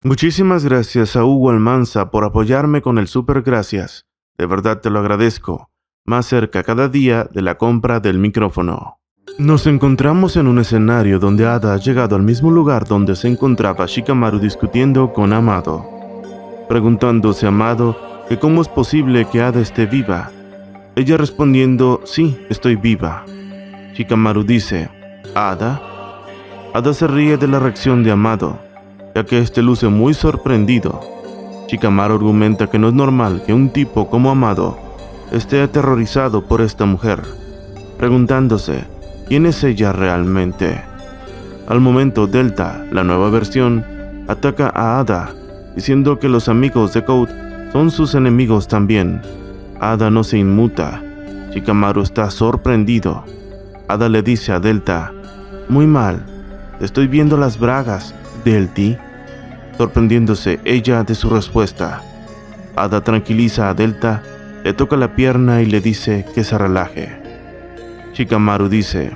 Muchísimas gracias a Hugo Almanza por apoyarme con el super gracias. De verdad te lo agradezco. Más cerca cada día de la compra del micrófono. Nos encontramos en un escenario donde Ada ha llegado al mismo lugar donde se encontraba Shikamaru discutiendo con Amado, preguntándose a Amado que cómo es posible que Ada esté viva. Ella respondiendo, sí, estoy viva. Shikamaru dice, ¿Ada? Ada se ríe de la reacción de Amado, ya que este luce muy sorprendido. Shikamaru argumenta que no es normal que un tipo como Amado esté aterrorizado por esta mujer, preguntándose quién es ella realmente. Al momento, Delta, la nueva versión, ataca a Ada, diciendo que los amigos de Code son sus enemigos también. Ada no se inmuta. Shikamaru está sorprendido. Ada le dice a Delta, muy mal, te estoy viendo las bragas, Delty, sorprendiéndose ella de su respuesta. Ada tranquiliza a Delta, le toca la pierna y le dice que se relaje. Shikamaru dice,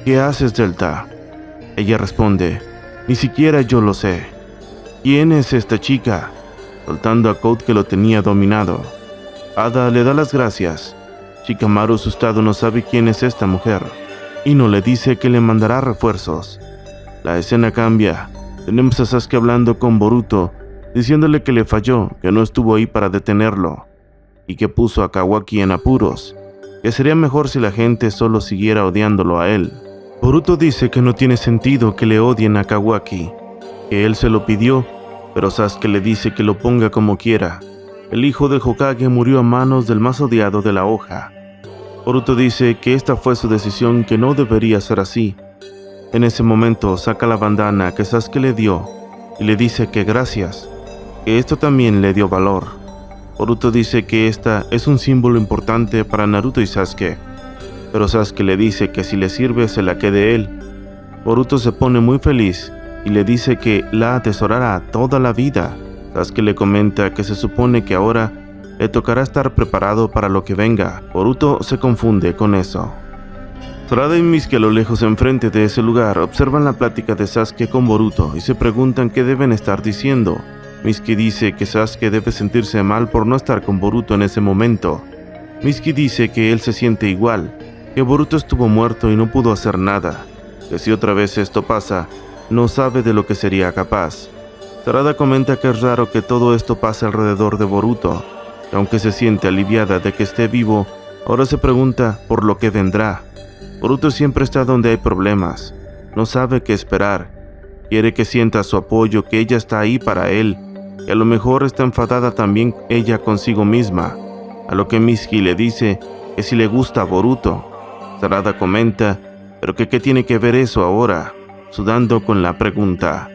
¿qué haces, Delta? Ella responde, ni siquiera yo lo sé. ¿Quién es esta chica? Soltando a Code que lo tenía dominado. Ada le da las gracias. Shikamaru asustado no sabe quién es esta mujer. Ino le dice que le mandará refuerzos. La escena cambia. Tenemos a Sasuke hablando con Boruto, diciéndole que le falló, que no estuvo ahí para detenerlo, y que puso a Kawaki en apuros, que sería mejor si la gente solo siguiera odiándolo a él. Boruto dice que no tiene sentido que le odien a Kawaki, que él se lo pidió, pero Sasuke le dice que lo ponga como quiera. El hijo del Hokage murió a manos del más odiado de la hoja. Boruto dice que esta fue su decisión, que no debería ser así. En ese momento saca la bandana que Sasuke le dio y le dice que gracias, que esto también le dio valor. Boruto dice que esta es un símbolo importante para Naruto y Sasuke, pero Sasuke le dice que si le sirve se la quede él. Boruto se pone muy feliz y le dice que la atesorará toda la vida. Sasuke le comenta que se supone que ahora le tocará estar preparado para lo que venga. Boruto se confunde con eso. Sarada y Mitsuki a lo lejos enfrente de ese lugar observan la plática de Sasuke con Boruto y se preguntan qué deben estar diciendo. Mitsuki dice que Sasuke debe sentirse mal por no estar con Boruto en ese momento. Mitsuki dice que él se siente igual, que Boruto estuvo muerto y no pudo hacer nada, que si otra vez esto pasa, no sabe de lo que sería capaz. Sarada comenta que es raro que todo esto pase alrededor de Boruto, y aunque se siente aliviada de que esté vivo, ahora se pregunta por lo que vendrá. Boruto siempre está donde hay problemas, no sabe qué esperar, quiere que sienta su apoyo, que ella está ahí para él, y a lo mejor está enfadada también ella consigo misma, a lo que Mitsuki le dice que si le gusta a Boruto. Sarada comenta, pero que qué tiene que ver eso ahora, sudando con la pregunta.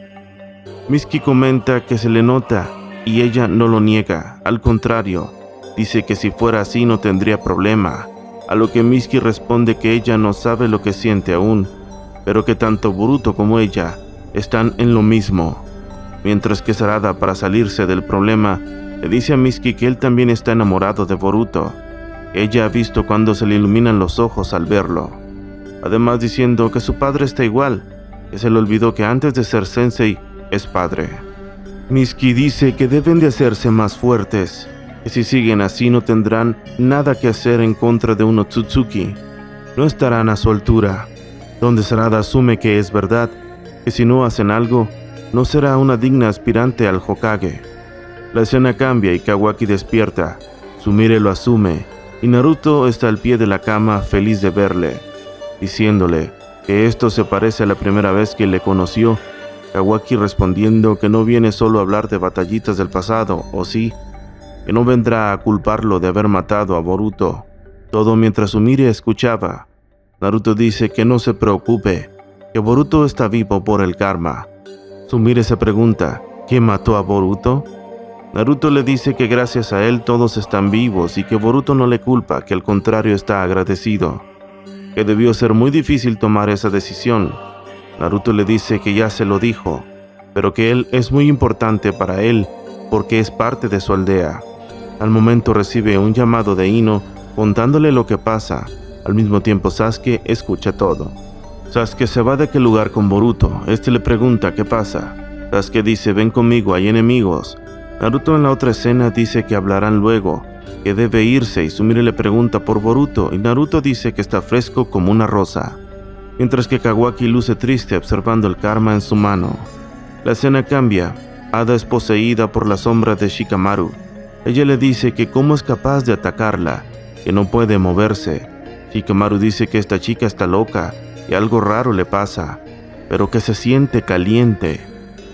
Mitsuki comenta que se le nota, y ella no lo niega, al contrario, dice que si fuera así no tendría problema. A lo que Mitsuki responde que ella no sabe lo que siente aún, pero que tanto Boruto como ella están en lo mismo. Mientras que Sarada, para salirse del problema, le dice a Mitsuki que él también está enamorado de Boruto. Ella ha visto cuando se le iluminan los ojos al verlo. Además diciendo que su padre está igual, que se le olvidó que antes de ser sensei es padre. Mitsuki dice que deben de hacerse más fuertes, que si siguen así no tendrán nada que hacer en contra de un Otsutsuki, no estarán a su altura, donde Sarada asume que es verdad, que si no hacen algo, no será una digna aspirante al Hokage. La escena cambia y Kawaki despierta, Sumire lo asume, y Naruto está al pie de la cama feliz de verle, diciéndole que esto se parece a la primera vez que le conoció. Kawaki respondiendo que no viene solo a hablar de batallitas del pasado, o sí, que no vendrá a culparlo de haber matado a Boruto. Todo mientras Sumire escuchaba. Naruto dice que no se preocupe, que Boruto está vivo por el karma. Sumire se pregunta, ¿quién mató a Boruto? Naruto le dice que gracias a él todos están vivos y que Boruto no le culpa, que al contrario está agradecido, que debió ser muy difícil tomar esa decisión. Naruto le dice que ya se lo dijo, pero que él es muy importante para él porque es parte de su aldea. Al momento recibe un llamado de Ino contándole lo que pasa. Al mismo tiempo Sasuke escucha todo. Sasuke se va de aquel lugar con Boruto. Este le pregunta qué pasa. Sasuke dice: ven conmigo, hay enemigos. Naruto en la otra escena dice que hablarán luego, que debe irse, y Sumire le pregunta por Boruto y Naruto dice que está fresco como una rosa, mientras que Kawaki luce triste observando el karma en su mano. La escena cambia. Ada es poseída por la sombra de Shikamaru. Ella le dice que cómo es capaz de atacarla, que no puede moverse. Shikamaru dice que esta chica está loca y algo raro le pasa, pero que se siente caliente.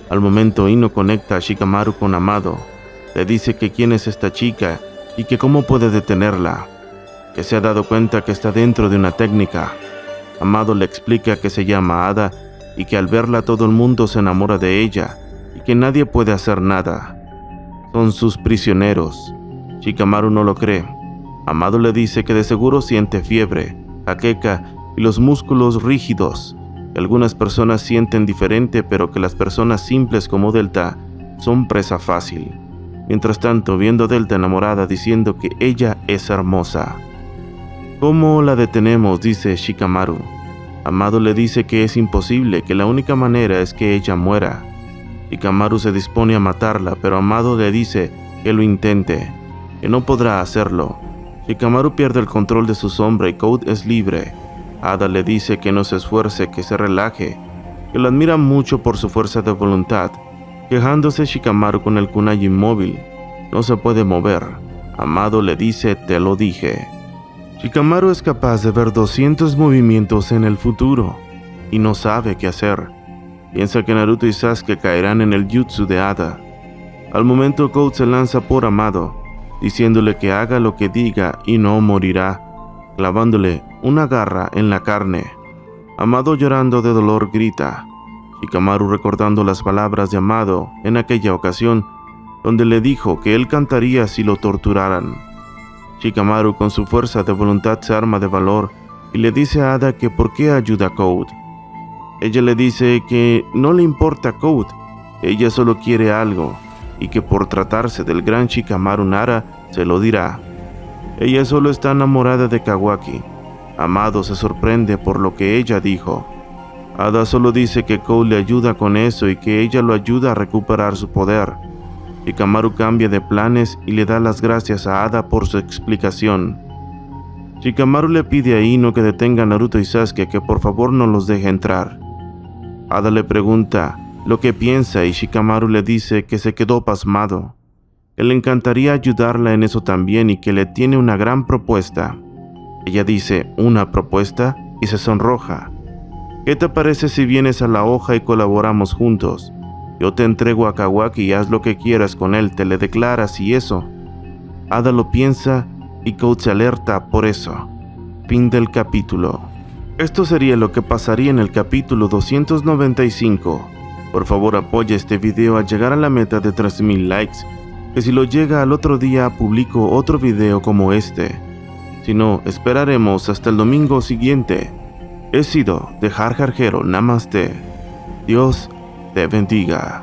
Al momento Ino conecta a Shikamaru con Amado. Le dice que quién es esta chica y que cómo puede detenerla, que se ha dado cuenta que está dentro de una técnica. Amado le explica que se llama Ada y que al verla todo el mundo se enamora de ella y que nadie puede hacer nada. Son sus prisioneros. Shikamaru no lo cree. Amado le dice que de seguro siente fiebre, jaqueca y los músculos rígidos, que algunas personas sienten diferente, pero que las personas simples como Delta son presa fácil. Mientras tanto, viendo a Delta enamorada diciendo que ella es hermosa. ¿Cómo la detenemos?, dice Shikamaru. Amado le dice que es imposible, que la única manera es que ella muera. Shikamaru se dispone a matarla, pero Amado le dice que lo intente, que no podrá hacerlo. Shikamaru pierde el control de su sombra y Code es libre. Ada le dice que no se esfuerce, que se relaje, que lo admira mucho por su fuerza de voluntad. Quejándose Shikamaru con el kunai inmóvil, no se puede mover. Amado le dice: te lo dije. Shikamaru es capaz de ver 200 movimientos en el futuro y no sabe qué hacer. Piensa que Naruto y Sasuke caerán en el jutsu de Ada. Al momento Code se lanza por Amado, diciéndole que haga lo que diga y no morirá, clavándole una garra en la carne. Amado, llorando de dolor, grita. Shikamaru, recordando las palabras de Amado en aquella ocasión, donde le dijo que él cantaría si lo torturaran. Shikamaru, con su fuerza de voluntad, se arma de valor y le dice a Ada que por qué ayuda a Code. Ella le dice que no le importa Code, ella solo quiere algo, y que por tratarse del gran Shikamaru Nara, se lo dirá. Ella solo está enamorada de Kawaki. Amado se sorprende por lo que ella dijo. Ada solo dice que Code le ayuda con eso y que ella lo ayuda a recuperar su poder. Shikamaru cambia de planes y le da las gracias a Ada por su explicación. Shikamaru le pide a Ino que detenga a Naruto y Sasuke, que por favor no los deje entrar. Ada le pregunta lo que piensa y Shikamaru le dice que se quedó pasmado, que le encantaría ayudarla en eso también y que le tiene una gran propuesta. Ella dice: ¿una propuesta?, y se sonroja. ¿Qué te parece si vienes a la hoja y colaboramos juntos? Yo te entrego a Kawaki y haz lo que quieras con él, te le declaras y eso. Ada lo piensa y Code se alerta por eso. Fin del capítulo. Esto sería lo que pasaría en el capítulo 295. Por favor, apoya este video a llegar a la meta de 3000 likes, que si lo llega al otro día publico otro video como este. Si no, esperaremos hasta el domingo siguiente. He sido The Jar Jar Hero. Namaste. Dios te bendiga.